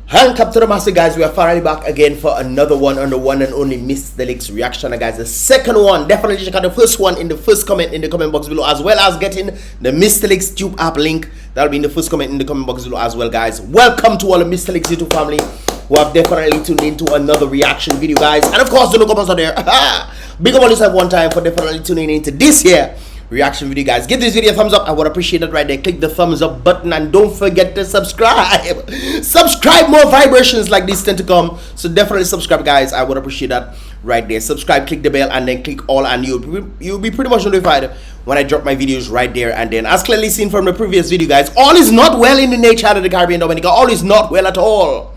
Hand up to the master, guys. We are finally back again for another one on the one and only Mystelics reaction, guys. The second one, definitely check out the first one in the first comment in the comment box below, as well as getting the Mystelics tube app link. That'll be in the first comment in the comment box below as well, guys. Welcome to all the Mystelics YouTube family who have definitely tuned into another reaction video, guys. And of course, the comments are there. Big up on yourself one time for definitely tuning into this here reaction video, guys. Give this video a thumbs up. I would appreciate it right there. Click the thumbs up button and don't forget to subscribe. Subscribe, more vibrations like this tend to come, so definitely subscribe, guys. I would appreciate that right there. Subscribe, click the bell, and then click all, and you'll be pretty much notified when I drop my videos right there and then. As clearly seen from the previous video, guys, all is not well in the nature of the Caribbean, Dominica. All is not well at all.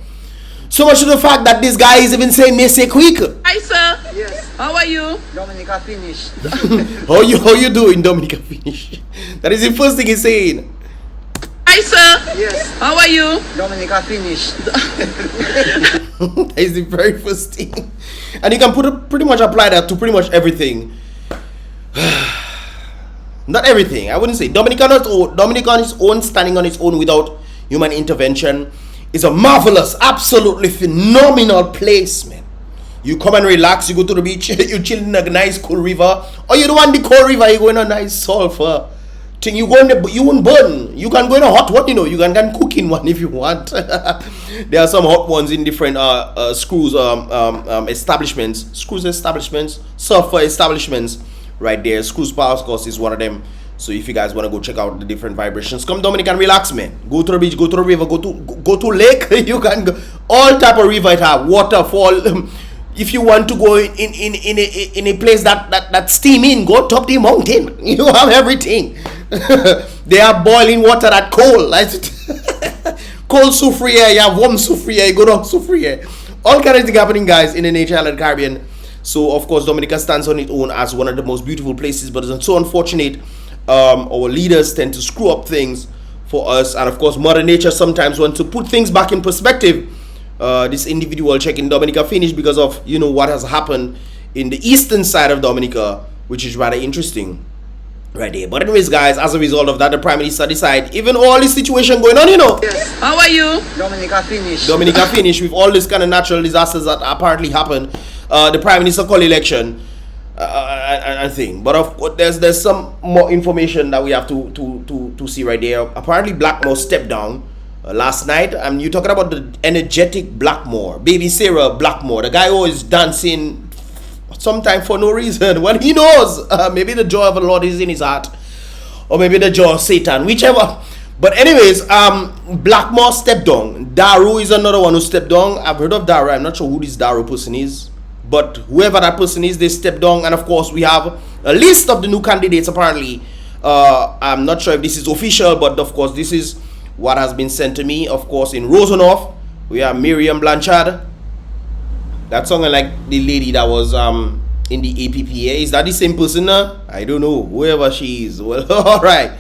So much to the fact that this guy is even saying "Messy quick." Hi, sir. Yes. How are you? Dominica finished. how you doing, Dominica finish? That is the first thing he's saying. Hi, sir. Yes. How are you? Dominica finished. That is the very first thing, and you can pretty much apply that to pretty much everything. Not everything, I wouldn't say. Dominica on his own, standing on his own without human intervention, is a marvelous, absolutely phenomenal place, man. You come and relax, you go to the beach, you chill in a nice cool river, or you don't want the cold river, you go in a nice sulfur thing. You go in the, you won't burn. You can go in a hot one, you know. You can cook in one if you want. There are some hot ones in different establishments, sulfur establishments right there. Screws Power, of course, is one of them. So if you guys want to go check out the different vibrations, come Dominica and relax, man. Go to the beach, go to the river, go to lake. You can go all type of river it have, waterfall. If you want to go in a place that steaming, go top the mountain. You have everything. They have boiling water that cold. Cold soufriere, you have warm soufriere, you go down soufriere. All kind of things happening, guys, in the nature of the Caribbean. So of course Dominica stands on its own as one of the most beautiful places, but it's so unfortunate our leaders tend to screw up things for us, and of course Mother Nature sometimes wants to put things back in perspective. This individual checking Dominica finished because of, you know, what has happened in the eastern side of Dominica, which is rather interesting right there. But anyways, guys, as a result of that, the Prime Minister decided, even all this situation going on, you know. Yes. How are you? Dominica finished. Dominica finished with all this kind of natural disasters that apparently happened. The Prime Minister called election and thing. But of course, there's some more information that we have to see right there. Apparently, Blackmore stepped down last night. You talking about the energetic Blackmore, baby Sarah Blackmore, the guy who is dancing sometimes for no reason. Well, he knows maybe the joy of the Lord is in his heart, or maybe the joy of Satan, whichever. But anyways, Blackmore stepped down. Daru is another one who stepped down. I've heard of Daru. I'm not sure who this Daru person is, but whoever that person is, they stepped down. And of course, we have a list of the new candidates. Apparently, I'm not sure if this is official, but of course, this is what has been sent to me. Of course, in Rosenhoff, we have Miriam Blanchard. That song, like the lady that was in the APPA. Is that the same person? I don't know. Whoever she is. Well, all right.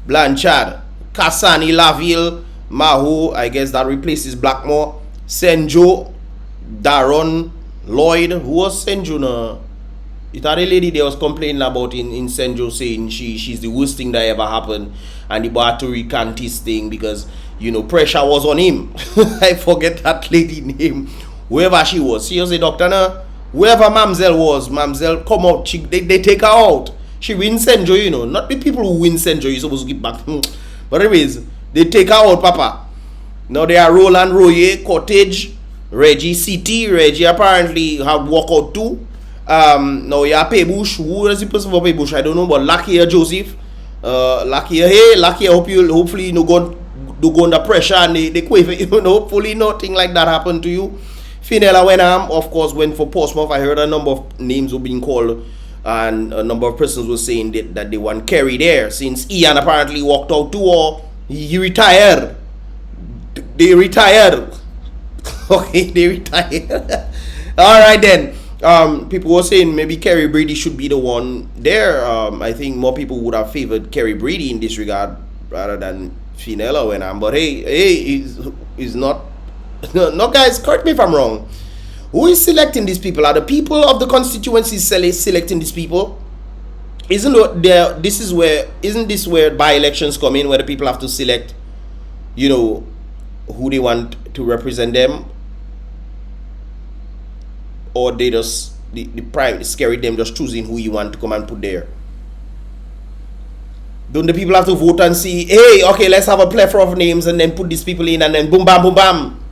Blanchard, Kasani Laville, Maho. I guess that replaces Blackmore. Senjo, Daron, Lloyd. Who was Senjo now? It had a lady they was complaining about in Senjo, saying she's the worst thing that ever happened, and the boy had to recant his thing because, you know, pressure was on him. I forget that lady name. Whoever she was a doctor now. Whoever Mamzelle was, Mamzelle come out. They take her out. She wins Senjo, you know. Not the people who win Senjo you're supposed to give back. But anyways, they take her out, Papa. Now they are Roland Royer, Cottage, Reggie City. Reggie apparently have walkout too. Now you have Paybush. Who is the person for Paybush? I don't know, but Lakia Joseph. Lakia, hey, Lakia, hopefully you know go under pressure and they quaver, you know, hopefully nothing like that happened to you. Finella Wenham, of course, went for Portsmouth. I heard a number of names were being called, and a number of persons were saying that they want Kerry there, since Ian apparently walked out too, or he retired. They retired. Okay, they retired. All right then. People were saying maybe Kerry Brady should be the one there. I think more people would have favored Kerry Brady in this regard rather than Finella Wenham. But hey, he's not. No, guys, correct me if I'm wrong. Who is selecting these people? Are the people of the constituency selecting these people? Isn't this where by-elections come in, where the people have to select, you know, who they want to represent them, or they just the private SKERRIT them just choosing who you want to come and put there? Don't the people have to vote and see, hey, okay, let's have a plethora of names and then put these people in and then boom, bam, boom, bam?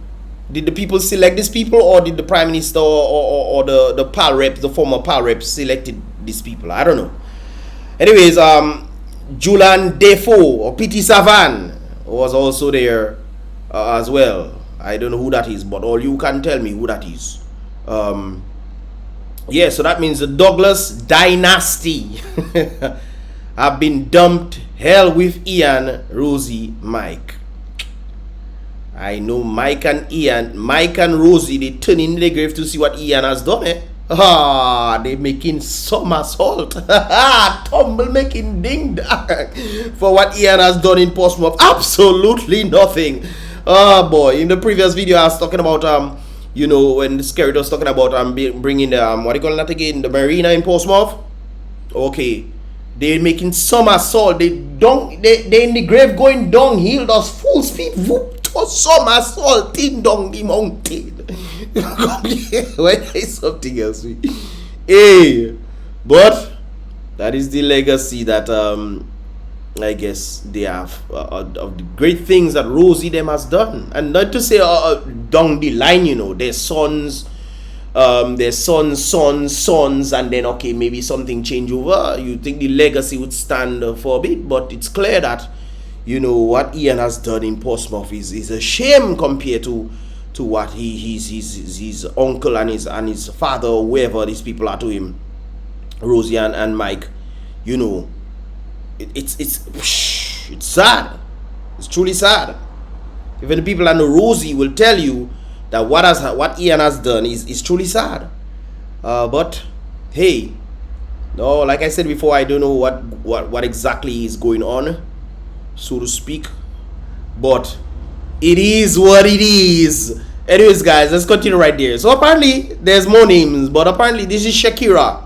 Did the people select these people, or did the Prime Minister or the PAL rep, the former PAL rep, selected these people? I don't know. Anyways, Julian Defoe or P.T. Savan was also there as well. I don't know who that is, but all you can tell me who that is. Yeah, so that means the Douglas dynasty have been dumped. Hell with Ian, Rosie, Mike. I know Mike and Rosie, they turn in the grave to see what Ian has done, eh? Ah, they making somersault. Tumble making ding dong for what Ian has done in Portsmouth. Absolutely nothing. Oh boy, in the previous video I was talking about you know, when SKERRIT was talking about bringing the what do you call that again, the marina in Portsmouth. Okay, they're making somersault. They in the grave going downhill, those full speed whoop. Somersaulting down the mountain. When is something else? Hey, but that is the legacy that I guess they have of the great things that Rosie them has done, and not to say down the line, you know, their sons, and then okay, maybe something change over. You think the legacy would stand for a bit, but it's clear that, you know, what Ian has done in Portsmouth is a shame compared to what his uncle and his father, or whoever these people are to him, Rosie and Mike. You know, it's sad. It's truly sad. Even the people that know Rosie will tell you that what Ian has done is truly sad. But hey, no, like I said before, I don't know what exactly is going on, so to speak, but it is what it is. Anyways, guys, let's continue right there. So apparently there's more names, but apparently this is Shakira.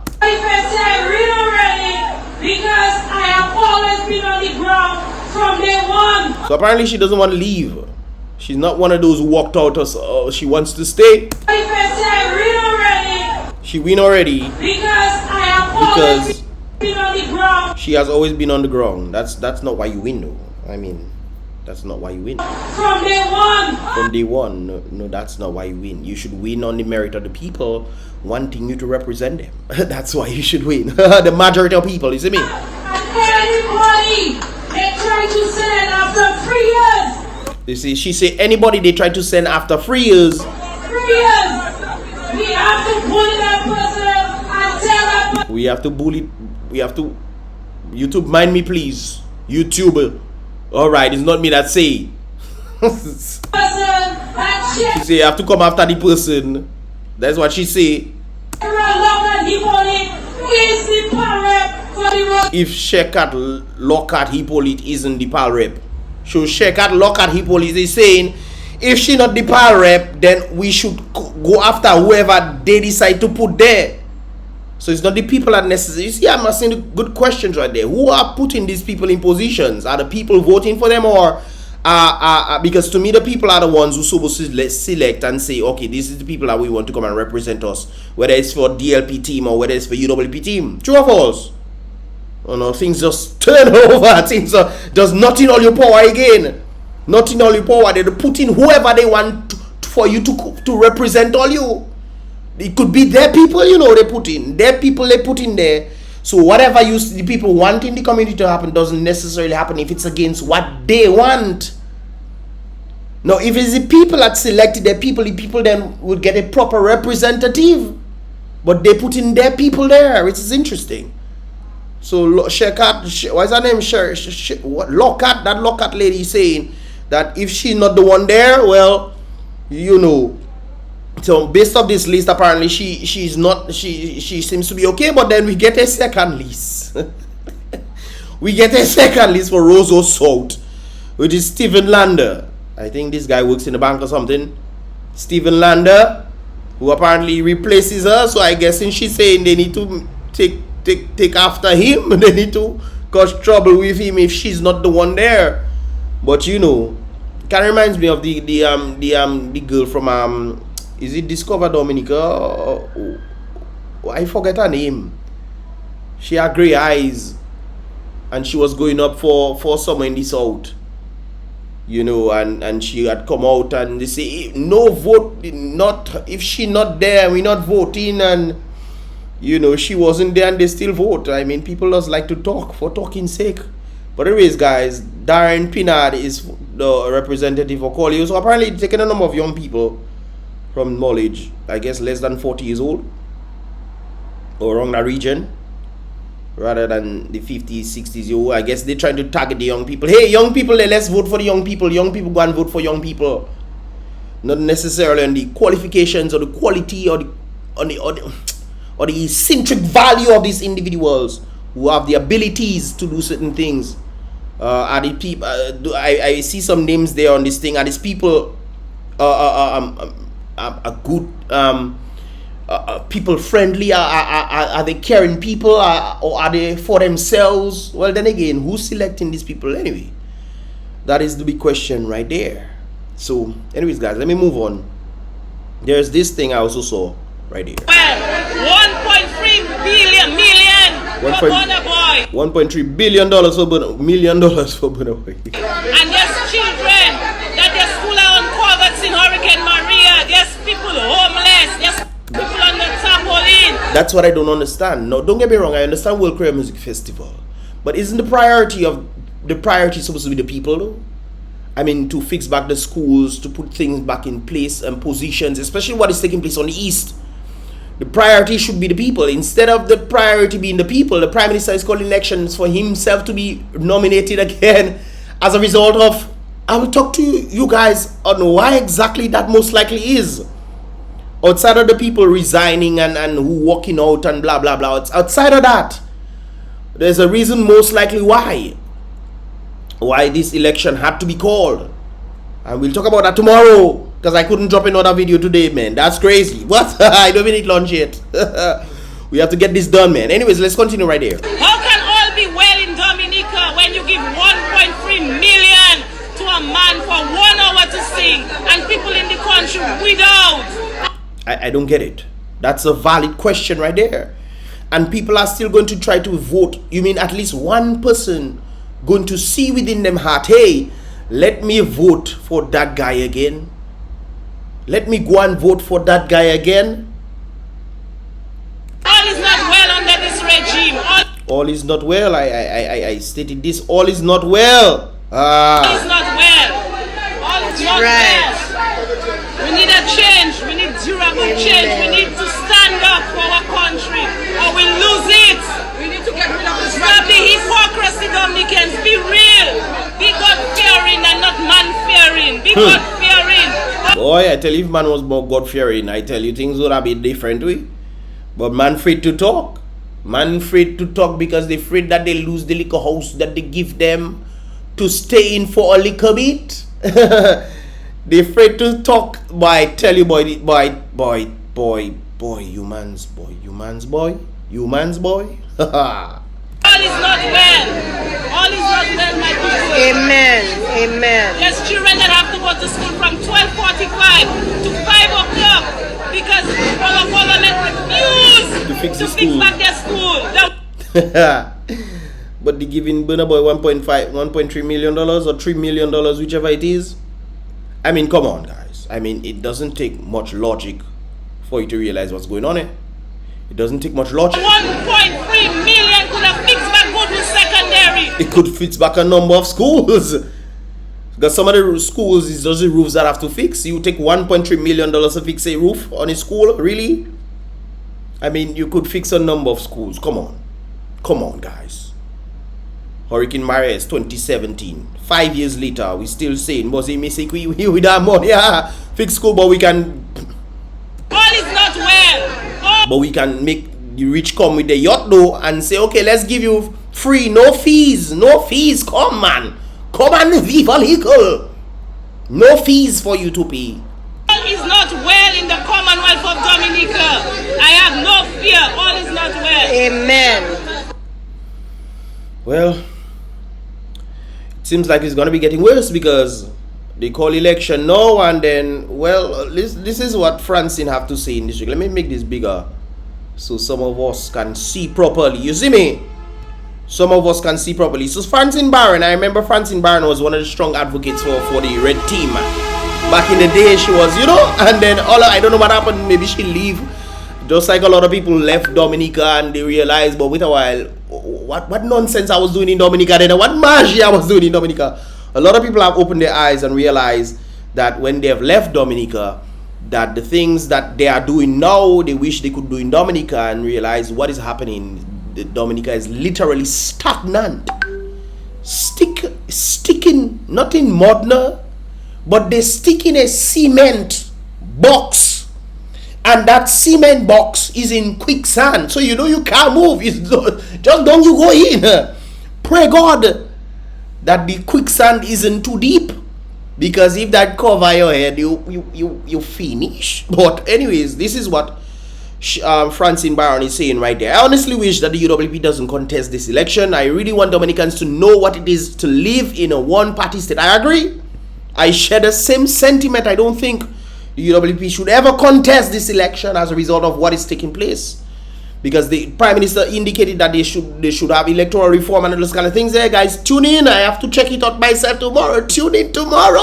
Because I have always been on the ground from day one. So apparently she doesn't want to leave. She's not one of those who walked out. She wants to stay. She win already. Because I have always been on the ground. She has always been on the ground. That's not why you win, though. I mean, that's not why you win. From day one. From day one. No, that's not why you win. You should win on the merit of the people wanting you to represent them. That's why you should win. The majority of people, you see me? And anybody they try to send after 3 years. You see, she say anybody they try to send after 3 years. 3 years. We have to bully that person and tell that person. We have to bully. We have to. YouTube, mind me, please. YouTube. Alright, it's not me that say. She say you have to come after the person. That's what she say. If Shekat Lockhart Hippolyte isn't the PAL rep, so Shekat Lockhart Hippolyte is saying, if she not the PAL rep, then we should go after whoever they decide to put there. So it's not the people that necessary. You see, I'm asking the good questions right there. Who are putting these people in positions? Are the people voting for them, or because to me the people are the ones who supposed to select and say, okay, this is the people that we want to come and represent us, whether it's for DLP team or whether it's for UWP team. True or false? Oh no, things just turn over. Things does not in all your power again. Not in all your power. They put in whoever they want for you to represent all you. It could be their people, you know, they put in. Their people they put in there. So whatever the people want in the community to happen doesn't necessarily happen if it's against what they want. Now, if it's the people that selected their people, the people then would get a proper representative. But they put in their people there, which is interesting. So Shekat, what's her name? Lockhart, that Lockhart lady is saying that if she's not the one there, well, you know. So based on this list, apparently she seems to be okay, but then we get a second list. We get a second list for Roseau South, which is Stephen Lander. I think this guy works in the bank or something. Stephen Lander, who apparently replaces her. So I guess she's saying they need to take after him. They need to cause trouble with him if she's not the one there. But you know, kind of reminds me of the girl from is it Discover Dominica? I forget her name. She had grey eyes, and she was going up for someone in the south, you know, and she had come out and they say no vote, not if she not there, we not voting, and you know she wasn't there and they still vote. I mean, people just like to talk for talking's sake. But anyways, guys, Darren Pinard is the representative for Collier. So apparently taking a number of young people from knowledge, I guess less than 40 years old, or around that region, rather than the 50s, 60s year old. I guess they're trying to target the young people. Hey, young people, let's vote for the young people. Young people go and vote for young people. Not necessarily on the qualifications or the quality or the eccentric value of these individuals who have the abilities to do certain things. Are the people? I see some names there on this thing. Are these people are good? People friendly? Are they caring people? Or are they for themselves? Well, then again, who's selecting these people anyway? That is the big question right there. So, anyways, guys, let me move on. There's this thing I also saw right here. Well, 1.3 million for Burna Boy. $1.3 billion for Burna Boy. And there's children that their school are uncovered in Hurricane Maria. There's people homeless. There's people on the trampoline. That's what I don't understand. No, don't get me wrong. I understand World Korea Music Festival, but isn't the priority supposed to be the people though? I mean, to fix back the schools, to put things back in place and positions, especially what is taking place on the East. The priority should be the people. Instead of the priority being the people, the Prime Minister is calling elections for himself to be nominated again as a result of... I will talk to you guys on why exactly that most likely is. Outside of the people resigning and who walking out and blah, blah, blah. Outside of that, there's a reason most likely why this election had to be called. And we'll talk about that tomorrow. Because I couldn't drop another video today, man. That's crazy. What? I don't even eat lunch yet. We have to get this done, man. Anyways, let's continue right here. How can all be well in Dominica when you give 1.3 million to a man for 1 hour to sing and people in the country without? I don't get it. That's a valid question right there. And people are still going to try to vote. You mean at least one person going to see within them heart, hey, let me vote for that guy again. Let me go and vote for that guy again. All is not well under this regime. All is not well. I stated this. All is not well. All is not well. All is not well. We need a change. We need durable change. We need to stand up for our country or we lose it. We need to get rid of this. Stop the hypocrisy, Dominicans. Be real. Be God-fearing and not man-fearing. Be God-fearing. Boy, I tell you, if man was more God-fearing, I tell you, things would have been different way. But man afraid to talk. Man afraid to talk because they afraid that they lose the liquor house that they give them to stay in for a liquor bit. They afraid to talk. Boy, tell you, boy, you man's boy. All is not well. All is not well, my people. Amen. Amen. There's children that have to go to school from 12:45 to 5 o'clock because our government refused to fix back their school. But they giving Burna Boy $1.3 million or $3 million, whichever it is. I mean, come on, guys. I mean, it doesn't take much logic for you to realize what's going on here. It doesn't take much logic. 1.3 million could have fixed back Goodwood Secondary. It could fix back a number of schools. Because some of the schools is just the roofs that have to fix. You take $1.3 million to fix a roof on a school? Really? I mean, you could fix a number of schools. Come on. Come on, guys. Hurricane Maria is 2017. 5 years later, we still saying, was it mistake we with our money? Yeah, fix school, but we can... All is not well. But we can make the rich come with the yacht though and say, okay, let's give you free, no fees. Come man, come and viva legal. No fees for you to pay. All is not well in the Commonwealth of Dominica. I have no fear. All is not well. Amen. Well, it seems like it's gonna be getting worse because They call election now, and then, well, this is what Francine have to say in this. Let me make this bigger so some of us can see properly. You see me? Some of us can see properly. So Francine Barron, I remember Francine Barron was one of the strong advocates for the red team. Back in the day, she was, you know, and then I don't know what happened. Maybe she leave. Just like a lot of people left Dominica and they realized, but wait a while, what nonsense I was doing in Dominica then, what magie I was doing in Dominica. A lot of people have opened their eyes and realized that when they have left Dominica, that the things that they are doing now, they wish they could do in Dominica, and realize what is happening. Dominica is literally stagnant. Sticking, not in Modena, but they stick in a cement box. And that cement box is in quicksand. So you know you can't move. Just don't you go in. Pray God that the quicksand isn't too deep. Because if that cover your head, you finish. But anyways, this is what Francine Barron is saying right there. I honestly wish that the UWP doesn't contest this election. I really want Dominicans to know what it is to live in a one-party state. I agree. I share the same sentiment. I don't think the UWP should ever contest this election as a result of what is taking place, because the Prime Minister indicated that they should have electoral reform and those kind of things. There, guys, tune in. I have to check it out myself tomorrow. Tune in tomorrow.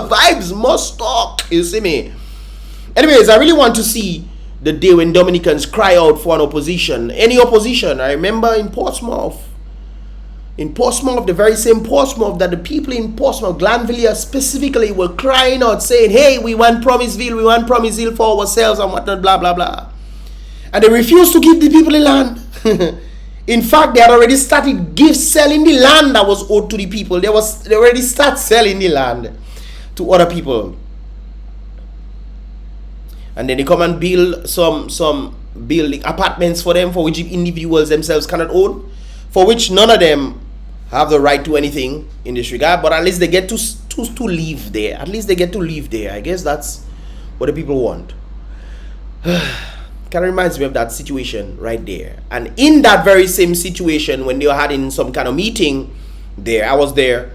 Vibes must talk. You see me? Anyways, I really want to see the day when Dominicans cry out for an opposition, any opposition. I remember in Portsmouth, the very same Portsmouth, that the people in Portsmouth, Glanville specifically, were crying out saying, hey, we want Promiseville for ourselves and whatnot, blah, blah, blah. And they refused to give the people the land. In fact, they had already started selling the land that was owed to the people. They already start selling the land to other people. And then they come and build some building apartments for them, for which individuals themselves cannot own, for which none of them have the right to anything in this regard, but at least they get to live there. At least they get to live there. I guess that's what the people want. Kind of reminds me of that situation right there. And in that very same situation, when they were having some kind of meeting there, I was there,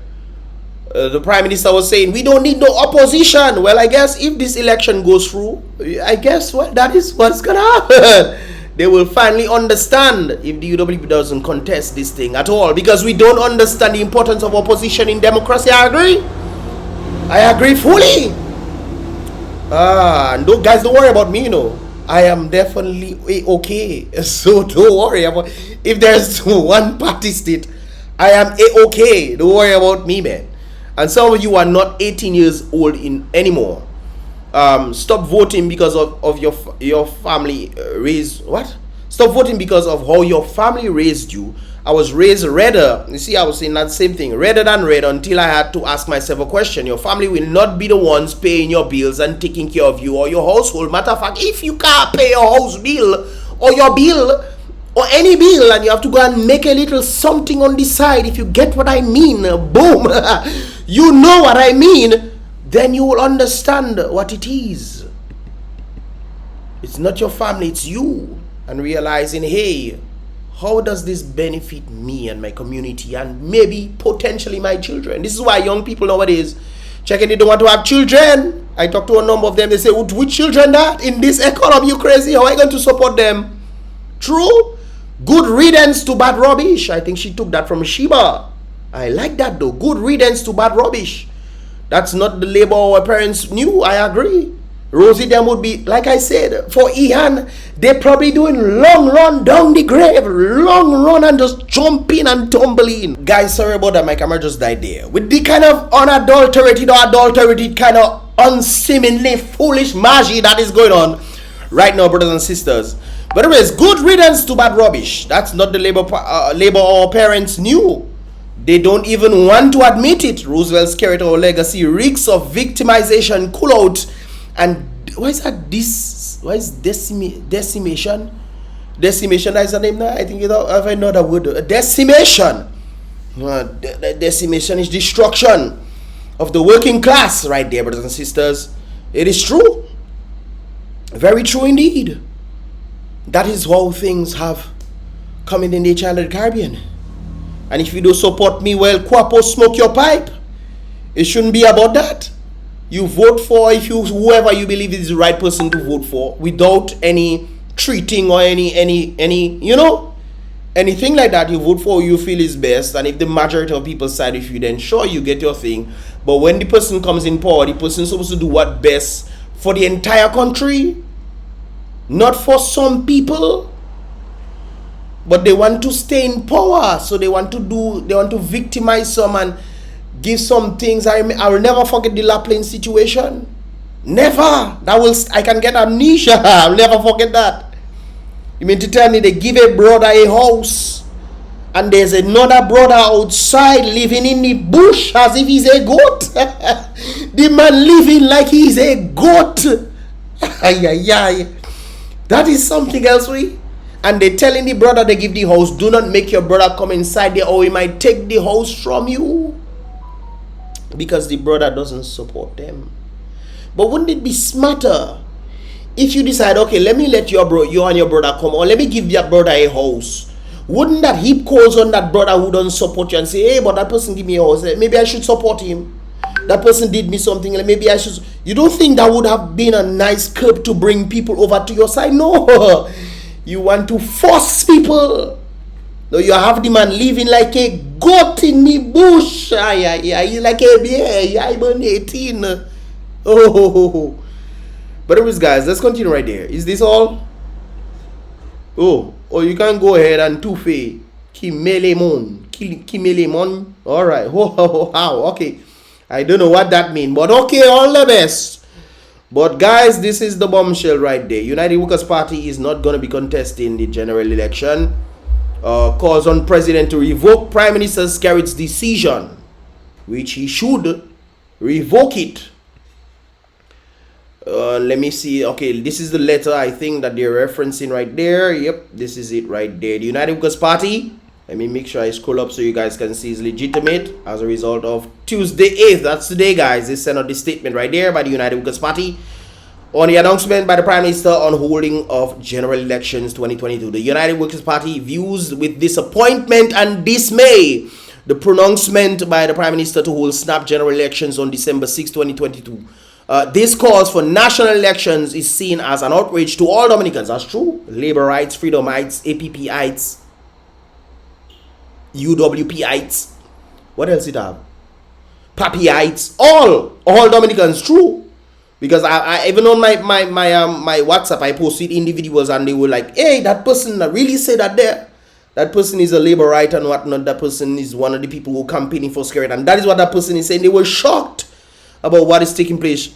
the Prime Minister was saying, we don't need no opposition. Well, I guess if this election goes through, I guess that is what's going to happen. They will finally understand if the UWP doesn't contest this thing at all, because we don't understand the importance of opposition in democracy. I agree fully. And guys, don't worry about me, you know. I am definitely okay. So don't worry about if there's one party state. I am okay. Don't worry about me, man. And some of you are not 18 years old anymore. Stop voting because of your family raised. What? Stop voting because of how your family raised you. I was raised redder. You see, I was saying that same thing, redder than red, until I had to ask myself a question. Your family will not be the ones paying your bills and taking care of you or your household. Matter of fact, if you can't pay your house bill or your bill or any bill, and you have to go and make a little something on the side, if you get what I mean, boom, you know what I mean, then you will understand what it is. It's not your family, it's you. And realizing, hey, how does this benefit me and my community and maybe potentially my children? This is why young people nowadays checking they don't want to have children. I talk to a number of them, they say, which children that? In this economy, you crazy? How are you going to support them? True. Good riddance to bad rubbish. I think she took that from Sheba. I like that though. Good riddance to bad rubbish. That's not the labor our parents knew. I agree. Rosie them would be, like I said, for Ian, they're probably doing long run down the grave. Long run and just jumping and tumbling. Guys, sorry about that. My camera just died there. With the kind of unadulterated or adulterated kind of unseemingly foolish magie that is going on right now, brothers and sisters. But anyways, good riddance to bad rubbish. That's not the labor our parents knew. They don't even want to admit it. Roosevelt's character or legacy reeks of victimization, cool out, and why is that why is decimation? Decimation, that is the name now? I think I know that word. Decimation. Decimation is destruction of the working class right there, brothers and sisters. It is true. Very true indeed. That is how things have come in the nature of the Caribbean. And if you do support me, well, Quapo, smoke your pipe. It shouldn't be about that. You vote for whoever you believe is the right person to vote for, without any treating or any anything like that. You vote for who you feel is best, and if the majority of people side with you, then sure, you get your thing. But when the person comes in power, the person is supposed to do what best for the entire country, not for some people. But they want to stay in power, so they want to victimize some and give some things. I will never forget the Lapland situation. Never. I can get amnesia. I'll never forget that. You mean to tell me they give a brother a house and there's another brother outside living in the bush as if he's a goat? The man living like he's a goat. That is something else, and they telling the brother they give the house, do not make your brother come inside there or he might take the house from you, because the brother doesn't support them. But wouldn't it be smarter if you decide, okay, let me let you and your brother come, or let me give your brother a house? Wouldn't that heap calls on that brother who doesn't support you and say, hey, but that person give me a house, maybe I should support him. That person did me something, maybe I should. You don't think that would have been a nice curb to bring people over to your side? No. You want to force people. No, you have the man living like a goat in the bush. He's like a bear. Hibernating. Oh. But anyways, guys, let's continue right there. Is this all? Oh, you can go ahead and tufe. Kimelemon. Alright. How? Okay. I don't know what that means, but okay, all the best. But guys, this is the bombshell right there. United Workers Party is not going to be contesting the general election. Calls on President to revoke Prime Minister SKERRIT's decision, which he should revoke it. Let me see. Okay, this is the letter I think that they're referencing right there. Yep, this is it right there. The United Workers Party. Let me make sure I scroll up so you guys can see it's legitimate. As a result of Tuesday 8th, that's today, guys, they sent out this statement right there by the United Workers Party on the announcement by the Prime Minister on holding of general elections 2022. The United Workers Party views with disappointment and dismay the pronouncement by the Prime Minister to hold snap general elections on December 6, 2022. This calls for national elections is seen as an outrage to all Dominicans. That's true. Laborites, Freedomites, APPites, UWPites. What else it have? Papiites. All Dominicans. True. Because I even on my WhatsApp, I posted individuals and they were like, hey, that person that really said that there. That person is a laborite and whatnot. That person is one of the people who are campaigning for SKERRIT. And that is what that person is saying. They were shocked about what is taking place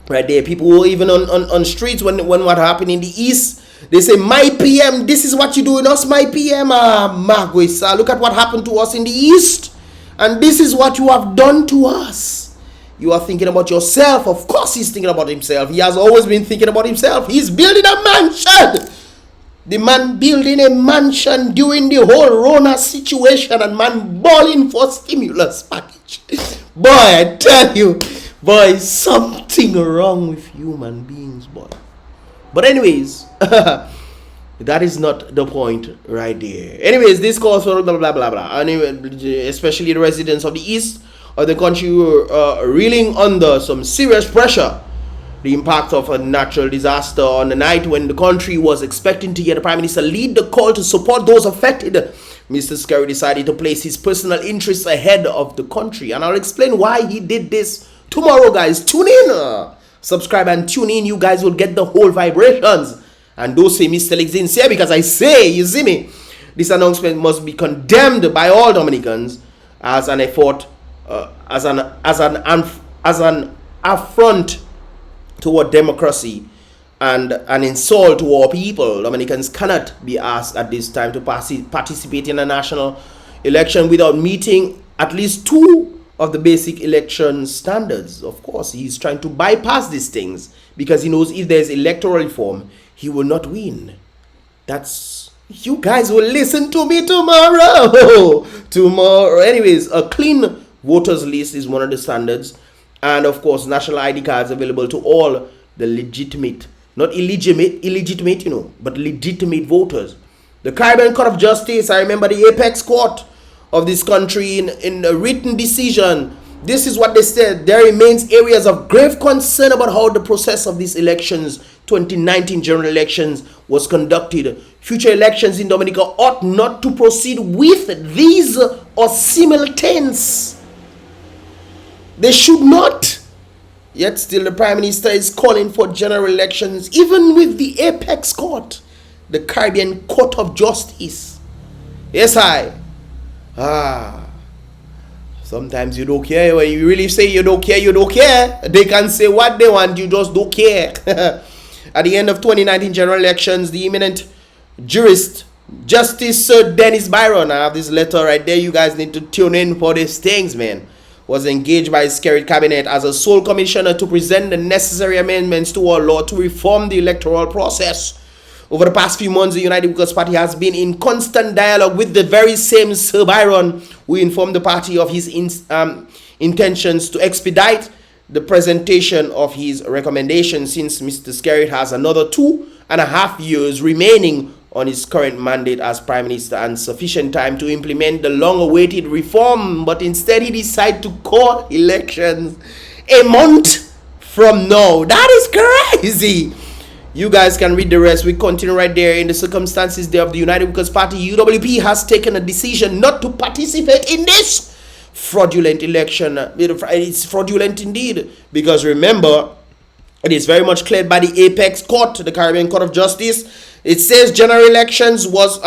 right there. People were even on streets when what happened in the East. They say, my PM, this is what you doing us, my PM. Marguisa, look at what happened to us in the East. And this is what you have done to us. You are thinking about yourself. Of course he's thinking about himself. He has always been thinking about himself. He's building a mansion. The man building a mansion during the whole Rona situation, and man balling for stimulus package. Boy, I tell you, boy, something wrong with human beings, boy. But anyways, that is not the point right there. Anyways, this calls for blah, blah, blah, blah. Anyway, especially the residents of the East of the country were reeling under some serious pressure. The impact of a natural disaster on the night when the country was expecting to hear the Prime Minister lead the call to support those affected. Mr. SKERRIT decided to place his personal interests ahead of the country. And I'll explain why he did this tomorrow, guys. Tune in. Subscribe and tune in. You guys will get the whole vibrations. And don't say Mystelics didn't say, because I say, you see me. This announcement must be condemned by all Dominicans as an effort, as an affront toward democracy and an insult to our people. Dominicans cannot be asked at this time to participate in a national election without meeting at least two of the basic election standards. Of course, he's trying to bypass these things because he knows if there's electoral reform, he will not win. That's, you guys will listen to me tomorrow. Anyways, a clean voters list is one of the standards. And of course, national ID cards available to all the legitimate, not illegitimate, but legitimate voters. The Caribbean Court of Justice, I remember the apex court of this country in a written decision This is what they said. There remains areas of grave concern about how the process of these elections, 2019 general elections, was conducted. Future elections in Dominica ought not to proceed with these or similar tenets. They should not. Yet still the Prime Minister is calling for general elections, even with the apex court, the Caribbean Court of Justice. Yes, sometimes you don't care. When you really say you don't care, you don't care. They can say what they want, you just don't care. At the end of 2019 general elections, the eminent jurist, Justice Sir Dennis Byron, I have this letter right there, you guys need to tune in for these things, man, was engaged by his SKERRIT cabinet as a sole commissioner to present the necessary amendments to our law to reform the electoral process. Over the past few months, the United Workers' Party has been in constant dialogue with the very same Sir Byron, who informed the party of his intentions to expedite the presentation of his recommendations, since Mr. SKERRIT has another 2.5 years remaining on his current mandate as Prime Minister and sufficient time to implement the long-awaited reform. But instead, he decided to call elections a month from now. That is crazy. You guys can read the rest. We continue right there. In the circumstances there of the United Workers' Party, UWP has taken a decision not to participate in this fraudulent election. It's fraudulent indeed, because remember, it is very much cleared by the apex court, the Caribbean Court of Justice. It says general elections was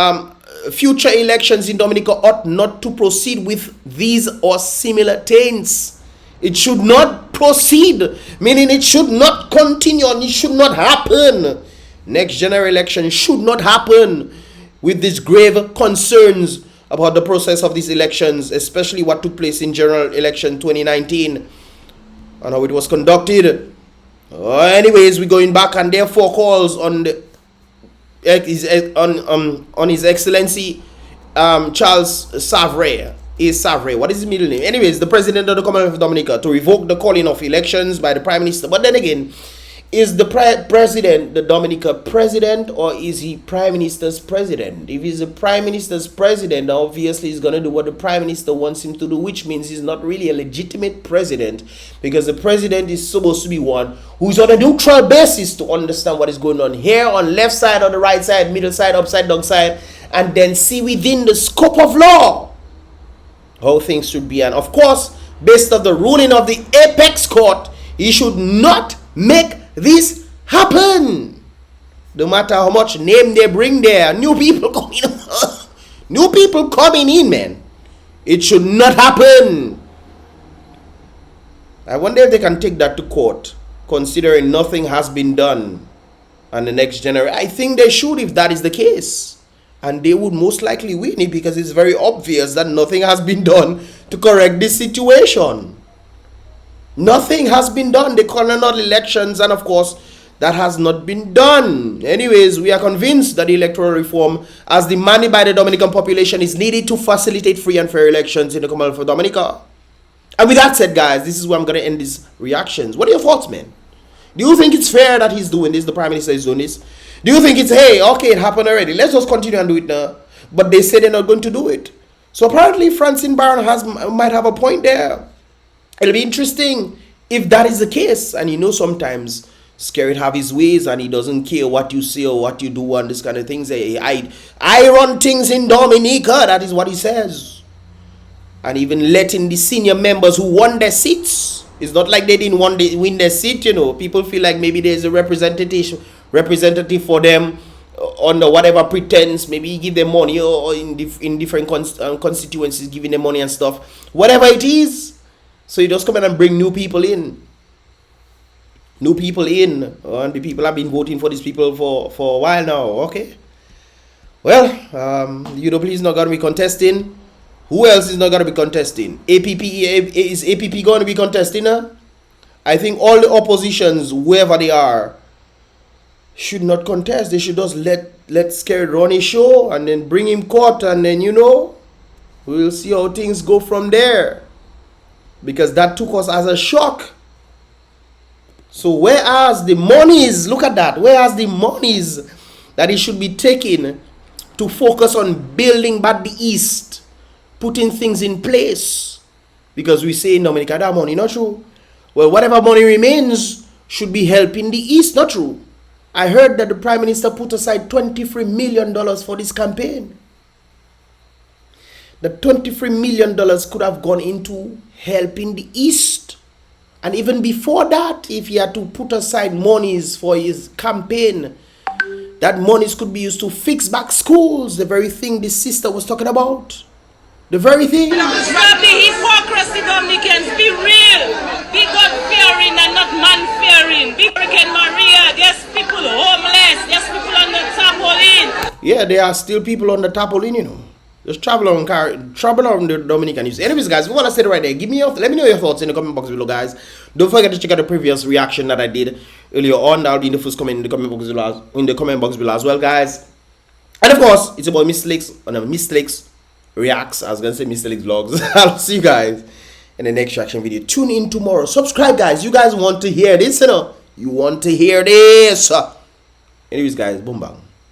future elections in Dominica ought not to proceed with these or similar tenets. It should not proceed, meaning it should not continue and it should not happen. Next general election should not happen, with these grave concerns about the process of these elections, especially what took place in general election 2019 and how it was conducted. Anyways, we're going back, and therefore calls on the on His Excellency Charles Savre. What is his middle name? Anyways, the President of the Commonwealth of Dominica, to revoke the calling of elections by the Prime Minister. But then again, is the President the Dominica President, or is he Prime Minister's President? If he's the Prime Minister's President, obviously he's going to do what the Prime Minister wants him to do, which means he's not really a legitimate President, because the President is supposed to be one who's on a neutral basis to understand what is going on here on left side, on the right side, middle side, upside down side, and then see within the scope of law how things should be. And of course, based on the ruling of the apex court, he should not make this happen. No matter how much name they bring there, new people coming new people coming in, man. It should not happen. I wonder if they can take that to court, considering nothing has been done and the next generation. I think they should, if that is the case. And they would most likely win it, because it's very obvious that nothing has been done to correct this situation. Nothing has been done. They call another elections, and of course, that has not been done. Anyways, we are convinced that electoral reform, as demanded by the Dominican population, is needed to facilitate free and fair elections in the Commonwealth of Dominica. And with that said, guys, this is where I'm going to end these reactions. What are your thoughts, man? Do you think it's fair that he's doing this, the Prime Minister is doing this? Do you think it's, hey, okay, it happened already, let's just continue and do it now? But they say they're not going to do it. So apparently Francine Byron might have a point there. It'll be interesting if that is the case. And you know, sometimes SKERRIT have his ways, and he doesn't care what you say or what you do and this kind of things. I run things in Dominica, that is what he says. And even letting the senior members who won their seats, it's not like they didn't win their seat, you know. People feel like maybe there's a representative for them under whatever pretense. Maybe you give them money, or in different constituencies giving them money and stuff, whatever it is. So you just come in and bring new people in, and the people have been voting for these people for a while now. Okay, well, UWP is not going to be contesting. Who else is not going to be contesting? Is APP going to be contesting? I think all the oppositions, whoever they are, should not contest. They should just let SKERRIT run his show, and then bring him court, and then, you know, we'll see how things go from there, because that took us as a shock. So whereas the monies, look at that, whereas the monies that he should be taking to focus on building back the East, putting things in place, because we say in Dominica that money, not true. Well, whatever money remains should be helping the East, not true. I heard that the Prime Minister put aside $23 million for this campaign. The $23 million could have gone into helping the East. And even before that, if he had to put aside monies for his campaign, that monies could be used to fix back schools, the very thing this sister was talking about. The very thing. Stop the hypocrisy, Dominicans. Be real. Be God-fearing and not man-fearing. Be Hurricane Maria. There's people homeless. There's people on the tarpaulin. Yeah, there are still people on the tarpaulin, you know. Just travel on the Dominican news. Anyways, guys, we want to say it right there. Let me know your thoughts in the comment box below, guys. Don't forget to check out the previous reaction that I did earlier on. That'll be in the first comment in the comment box below as well, guys. And of course, it's about Mystelics on Mystelics Reacts. I was gonna say Mystelics Vlogs. I'll see you guys in the next reaction video. Tune in tomorrow. Subscribe, guys. You guys want to hear this, you know? You want to hear this. Anyways, guys, boom bang.